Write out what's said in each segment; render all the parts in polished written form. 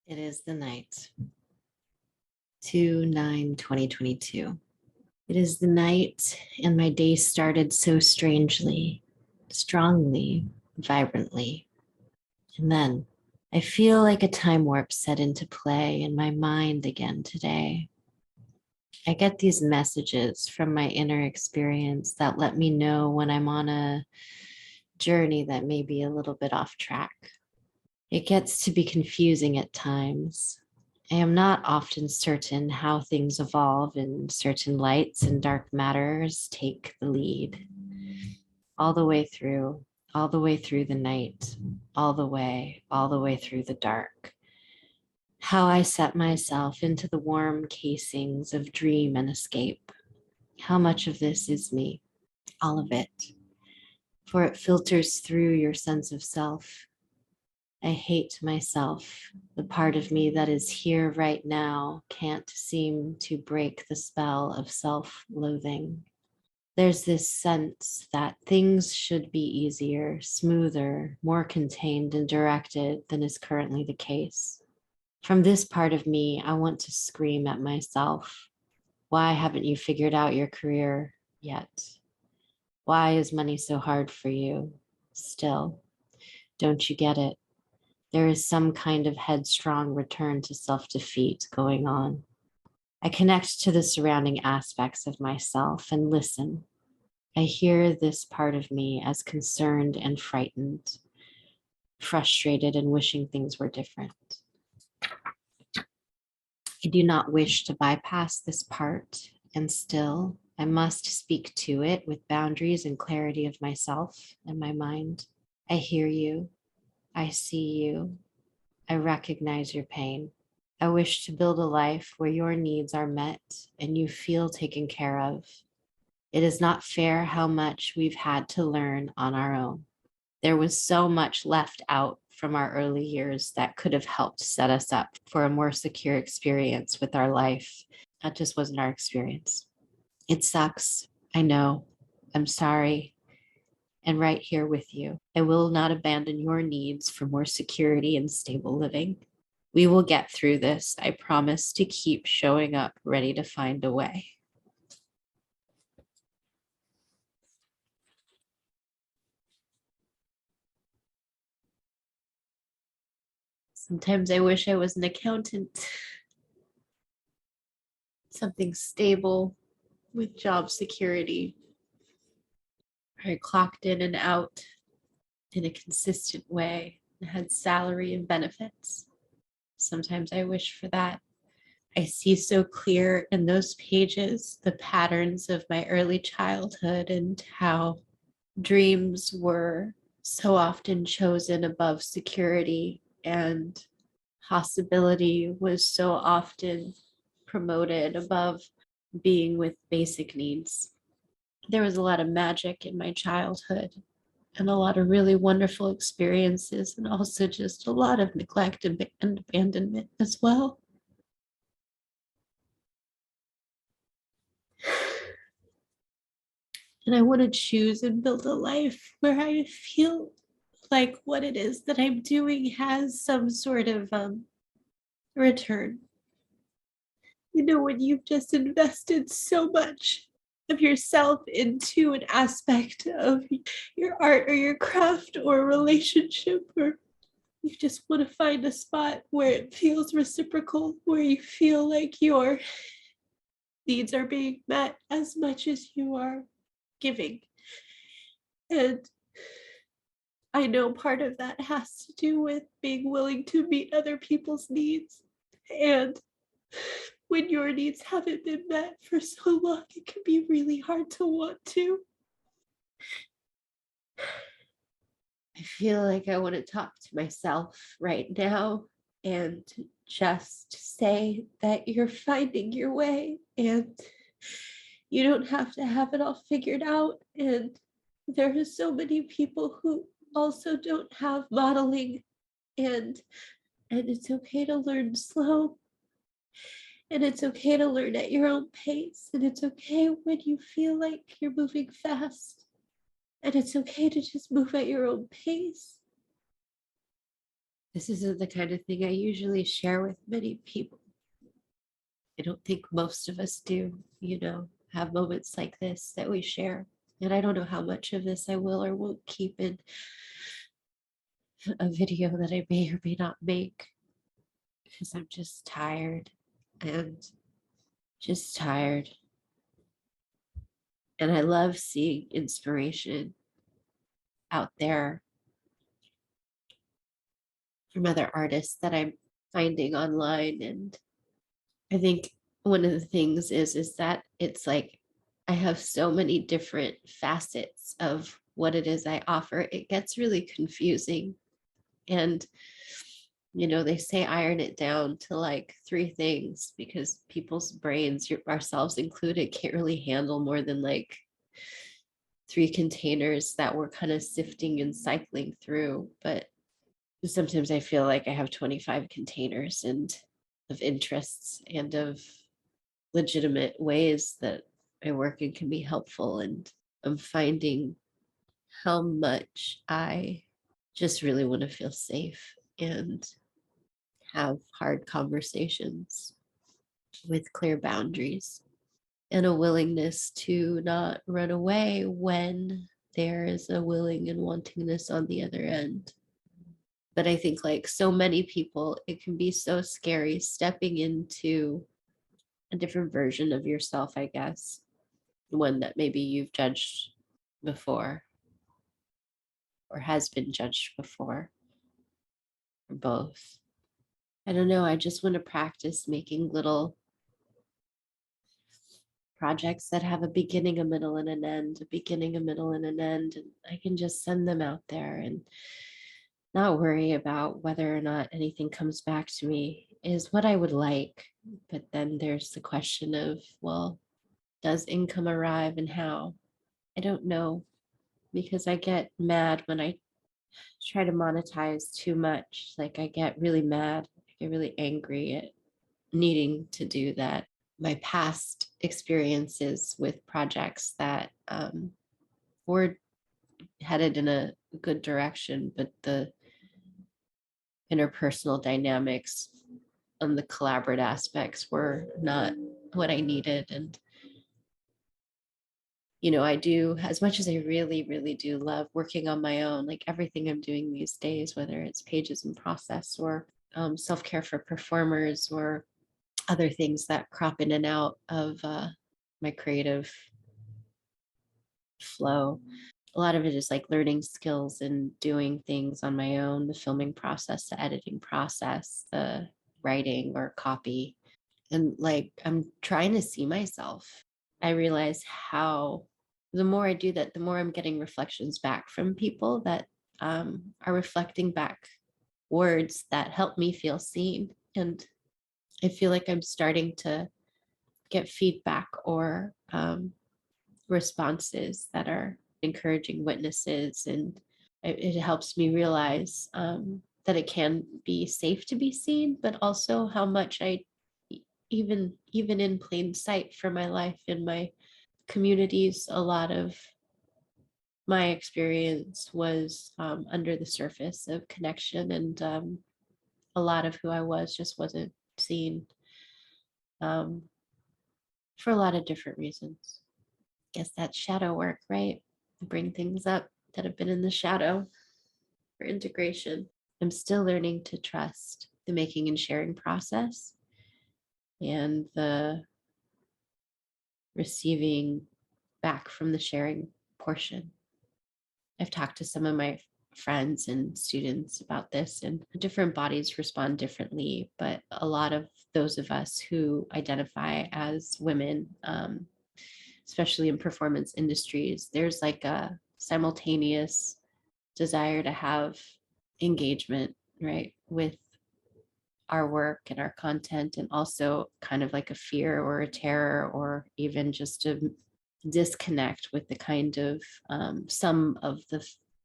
It is the night, 2/9/2022. It is the night, and my day started so strangely, strongly, vibrantly. And then I feel like a time warp set into play in my mind again today. I get these messages from my inner experience that let me know when I'm on a journey that may be a little bit off track. It gets to be confusing at times. I am not often certain how things evolve, and certain lights and dark matters take the lead all the way through, all the way through the night, all the way through the dark. How I set myself into the warm casings of dream and escape. How much of this is me? All of it. For it filters through your sense of self. I hate myself. The part of me that is here right now can't seem to break the spell of self-loathing. There's this sense that things should be easier, smoother, more contained and directed than is currently the case. From this part of me, I want to scream at myself. Why haven't you figured out your career yet? Why is money so hard for you still? Don't you get it? There is some kind of headstrong return to self-defeat going on. I connect to the surrounding aspects of myself and listen. I hear this part of me as concerned and frightened, frustrated and wishing things were different. I do not wish to bypass this part, and still I must speak to it with boundaries and clarity of myself and my mind. I hear you. I see you. I recognize your pain. I wish to build a life where your needs are met and you feel taken care of. It is not fair how much we've had to learn on our own. There was so much left out from our early years that could have helped set us up for a more secure experience with our life. That just wasn't our experience. It sucks. I know. I'm sorry. And right here with you. I will not abandon your needs for more security and stable living. We will get through this. I promise to keep showing up, ready to find a way. Sometimes I wish I was an accountant, something stable with job security. I clocked in and out in a consistent way and had salary and benefits. Sometimes I wish for that. I see so clear in those pages the patterns of my early childhood and how dreams were so often chosen above security, and possibility was so often promoted above being with basic needs. There was a lot of magic in my childhood and a lot of really wonderful experiences, and also just a lot of neglect and abandonment as well. And I want to choose and build a life where I feel like what it is that I'm doing has some sort of return. You know, when you've just invested so much of yourself into an aspect of your art or your craft or relationship, or you just want to find a spot where it feels reciprocal, where you feel like your needs are being met as much as you are giving. And I know part of that has to do with being willing to meet other people's needs. And when your needs haven't been met for so long, it can be really hard to want to. I feel like I want to talk to myself right now and just say that you're finding your way and you don't have to have it all figured out. And there are so many people who also don't have modeling, and it's okay to learn slow, and it's okay to learn at your own pace, and it's okay when you feel like you're moving fast, and it's okay to just move at your own pace. This isn't the kind of thing I usually share with many people. I don't think most of us do, have moments like this that we share. And I don't know how much of this I will or won't keep in a video that I may or may not make, because I'm just tired and just tired. And I love seeing inspiration out there from other artists that I'm finding online. And I think one of the things is that it's like I have so many different facets of what it is I offer. It gets really confusing. And they say iron it down to like three things because people's brains, ourselves included, can't really handle more than like three containers that we're kind of sifting and cycling through. But sometimes I feel like I have 25 containers and of interests and of legitimate ways that I work in can be helpful. And I'm finding how much I just really want to feel safe and have hard conversations with clear boundaries and a willingness to not run away when there is a willing and wantingness on the other end. But I think, like so many people, it can be so scary stepping into a different version of yourself, I guess, one that maybe you've judged before or has been judged before, or both. I don't know. I just want to practice making little projects that have a beginning, a middle, and an end, a beginning, a middle, and an end. And I can just send them out there and not worry about whether or not anything comes back to me is what I would like. But then there's the question of, well, does income arrive and how? I don't know, because I get mad when I try to monetize too much. Like I get really mad, I get really angry at needing to do that. My past experiences with projects that were headed in a good direction, but the interpersonal dynamics and the collaborative aspects were not what I needed. And I do, as much as I really, really do love working on my own, like everything I'm doing these days, whether it's pages in process or self-care for performers or other things that crop in and out of my creative flow. A lot of it is like learning skills and doing things on my own, the filming process, the editing process, the writing or copy. And like I'm trying to see myself. I realize how the more I do that, the more I'm getting reflections back from people that are reflecting back words that help me feel seen. And I feel like I'm starting to get feedback or responses that are encouraging witnesses. And it helps me realize that it can be safe to be seen, but also how much even in plain sight for my life in my communities, a lot of my experience was under the surface of connection, and a lot of who I was just wasn't seen um, for a lot of different reasons. Guess that's shadow work, right? Bring things up that have been in the shadow for integration. I'm still learning to trust the making and sharing process and the receiving back from the sharing portion. I've talked to some of my friends and students about this, and different bodies respond differently. But a lot of those of us who identify as women, especially in performance industries, there's like a simultaneous desire to have engagement, right, with our work and our content, and also kind of like a fear or a terror or even just a disconnect with the kind of some of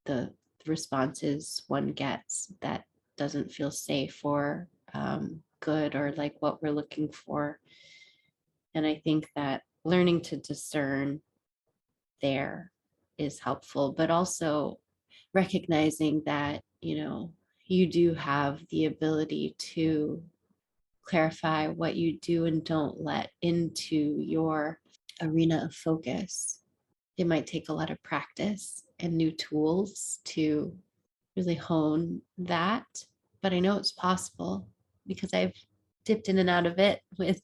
the responses one gets that doesn't feel safe or good or like what we're looking for. And I think that learning to discern there is helpful, but also recognizing that you do have the ability to clarify what you do and don't let into your arena of focus. It might take a lot of practice and new tools to really hone that, but I know it's possible because I've dipped in and out of it with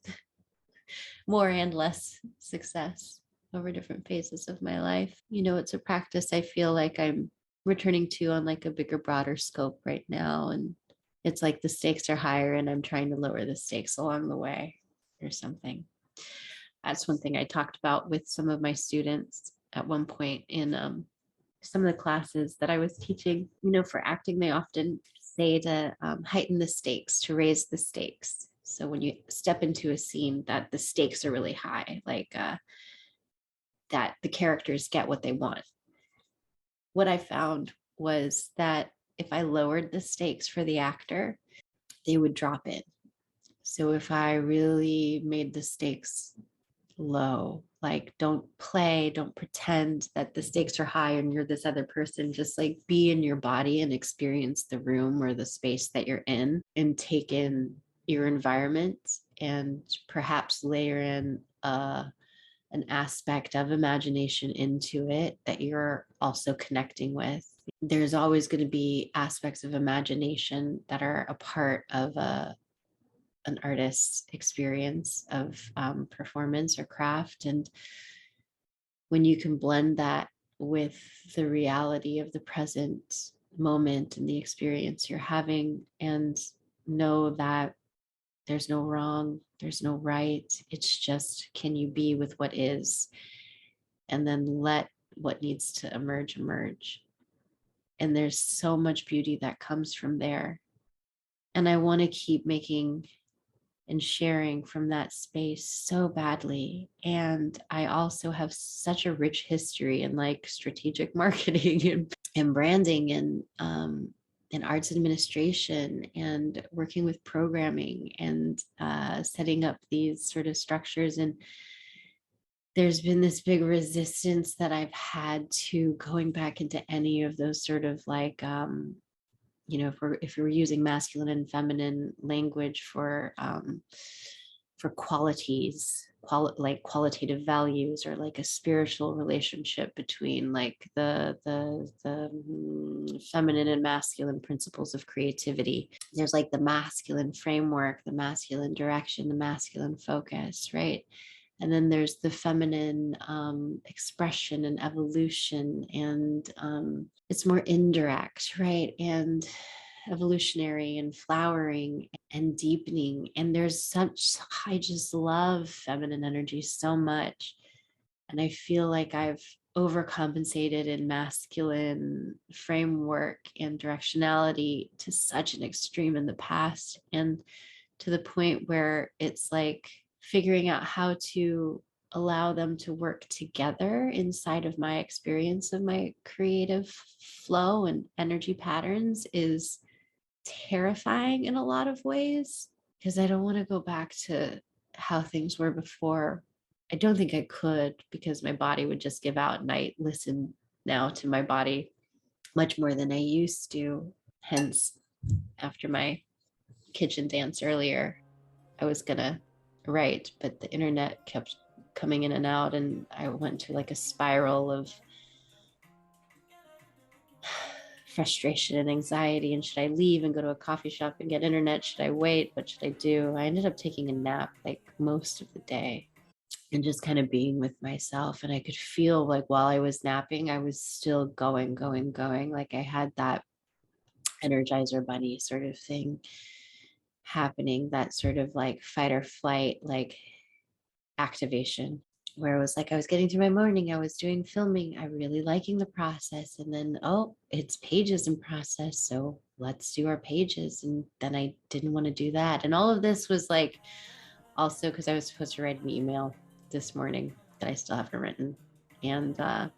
more and less success over different phases of my life. You know, it's a practice I feel like I'm returning to on like a bigger, broader scope right now. And it's like the stakes are higher and I'm trying to lower the stakes along the way or something. That's one thing I talked about with some of my students at one point in some of the classes that I was teaching. You know, for acting, they often say to heighten the stakes, to raise the stakes. So when you step into a scene, that the stakes are really high, like that the characters get what they want. What I found was that if I lowered the stakes for the actor, they would drop in. So if I really made the stakes low, like don't play, don't pretend that the stakes are high and you're this other person, just like be in your body and experience the room or the space that you're in and take in your environment and perhaps layer in an aspect of imagination into it that you're also connecting with. There's always going to be aspects of imagination that are a part of an artist's experience of performance or craft. And when you can blend that with the reality of the present moment and the experience you're having, and know that there's no wrong, there's no right, it's just, can you be with what is, and then let what needs to emerge emerge. And there's so much beauty that comes from there. And I want to keep making and sharing from that space so badly. And I also have such a rich history in like strategic marketing and branding and arts administration and working with programming and setting up these sort of structures. And there's been this big resistance that I've had to going back into any of those sort of like you know, if we're using masculine and feminine language for qualities, like qualitative values, or like a spiritual relationship between like the feminine and masculine principles of creativity. There's like the masculine framework, the masculine direction, the masculine focus, right? And then there's the feminine expression and evolution, and it's more indirect, right? And evolutionary and flowering and deepening. And there's such, I just love feminine energy so much. And I feel like I've overcompensated in masculine framework and directionality to such an extreme in the past. And to the point where it's like figuring out how to allow them to work together inside of my experience of my creative flow and energy patterns is terrifying in a lot of ways, because I don't want to go back to how things were before. I don't think I could, because my body would just give out, and I listen now to my body much more than I used to. Hence, after my kitchen dance earlier, I was gonna write, but the internet kept coming in and out, and I went to like a spiral of frustration and anxiety. And should I leave and go to a coffee shop and get internet? Should I wait? What should I do? I ended up taking a nap like most of the day and just kind of being with myself. And I could feel like while I was napping, I was still going. Like I had that Energizer Bunny sort of thing happening, that sort of like fight or flight, like activation, where it was like I was getting through my morning, I was doing filming, I really liking the process, and then oh, it's pages in process, so let's do our pages. And then I didn't want to do that. And all of this was like also because I was supposed to write an email this morning that I still haven't written, and I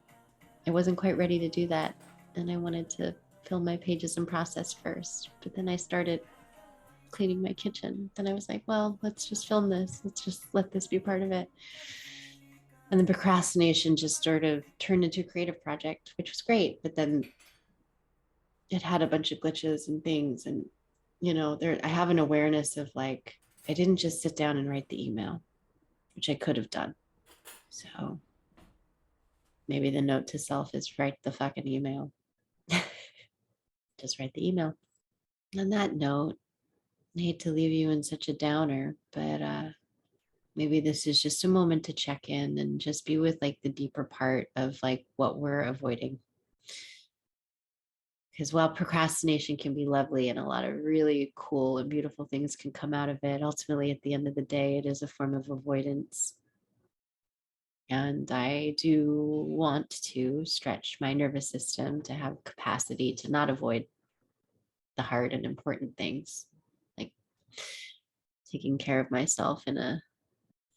wasn't quite ready to do that, and I wanted to film my pages in process first. But then I started cleaning my kitchen. Then I was like, well, let's just film this. Let's just let this be part of it. And the procrastination just sort of turned into a creative project, which was great. But then it had a bunch of glitches and things. And, I have an awareness of like, I didn't just sit down and write the email, which I could have done. So maybe the note to self is write the fucking email. Just write the email. On that note, I hate to leave you in such a downer, but maybe this is just a moment to check in and just be with like the deeper part of like what we're avoiding. Because while procrastination can be lovely and a lot of really cool and beautiful things can come out of it, ultimately at the end of the day, it is a form of avoidance. And I do want to stretch my nervous system to have capacity to not avoid the hard and important things, like taking care of myself in a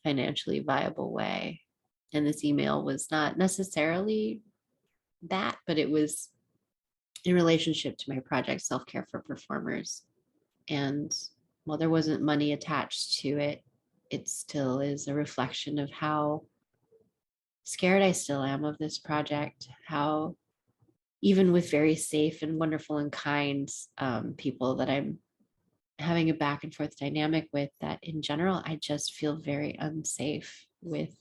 financially viable way. And this email was not necessarily that, but it was in relationship to my project, Self Care for Performers. And while there wasn't money attached to it, it still is a reflection of how scared I still am of this project, how even with very safe and wonderful and kind people that I'm having a back and forth dynamic with, that in general, I just feel very unsafe with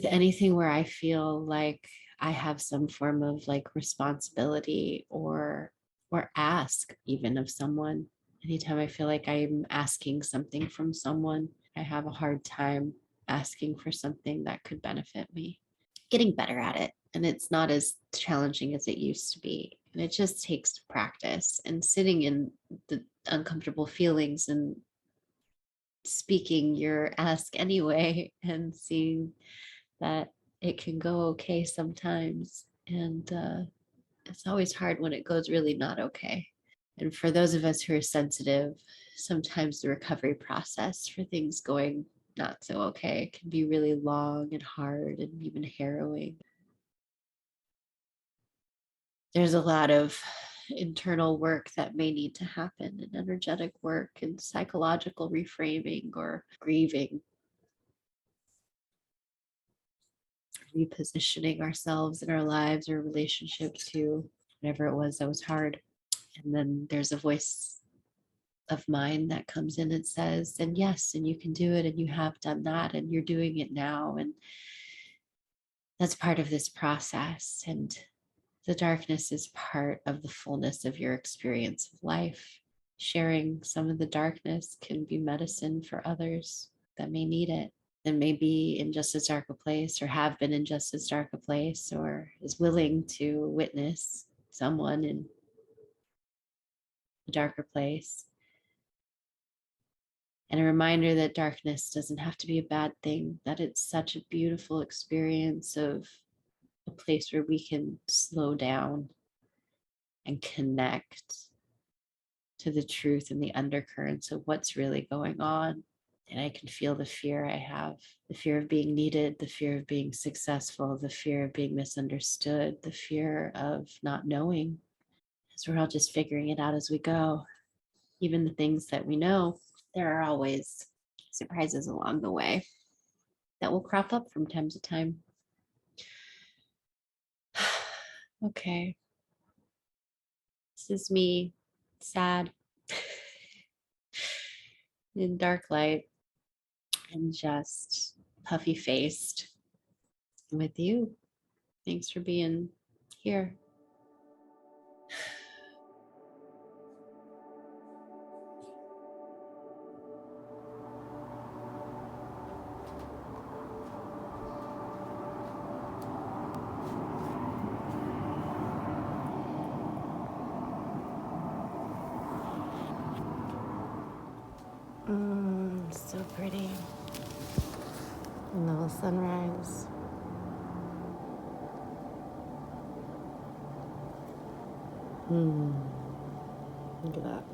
anything where I feel like I have some form of like responsibility or ask even of someone. Anytime I feel like I'm asking something from someone, I have a hard time asking for something that could benefit me. Getting better at it. And it's not as challenging as it used to be. And it just takes practice and sitting in the uncomfortable feelings and speaking your ask anyway and seeing that it can go okay sometimes. And it's always hard when it goes really not okay. And for those of us who are sensitive, sometimes the recovery process for things going not so okay can be really long and hard and even harrowing. There's a lot of internal work that may need to happen, and energetic work and psychological reframing or grieving, repositioning ourselves in our lives or relationship to whatever it was that was hard. And then there's a voice of mine that comes in and says, and yes, and you can do it, and you have done that, and you're doing it now. And that's part of this process. And the darkness is part of the fullness of your experience of life. Sharing some of the darkness can be medicine for others that may need it, that may be in just as dark a place or have been in just as dark a place or is willing to witness someone in a darker place. And a reminder that darkness doesn't have to be a bad thing, that it's such a beautiful experience of a place where we can slow down and connect to the truth and the undercurrents of what's really going on. And I can feel the fear I have, the fear of being needed, the fear of being successful, the fear of being misunderstood, the fear of not knowing, as we're all just figuring it out as we go. Even the things that we know, there are always surprises along the way that will crop up from time to time. Okay. This is me, sad, in dark light, and just puffy faced with you. Thanks for being here. So pretty. A little sunrise. Look at that.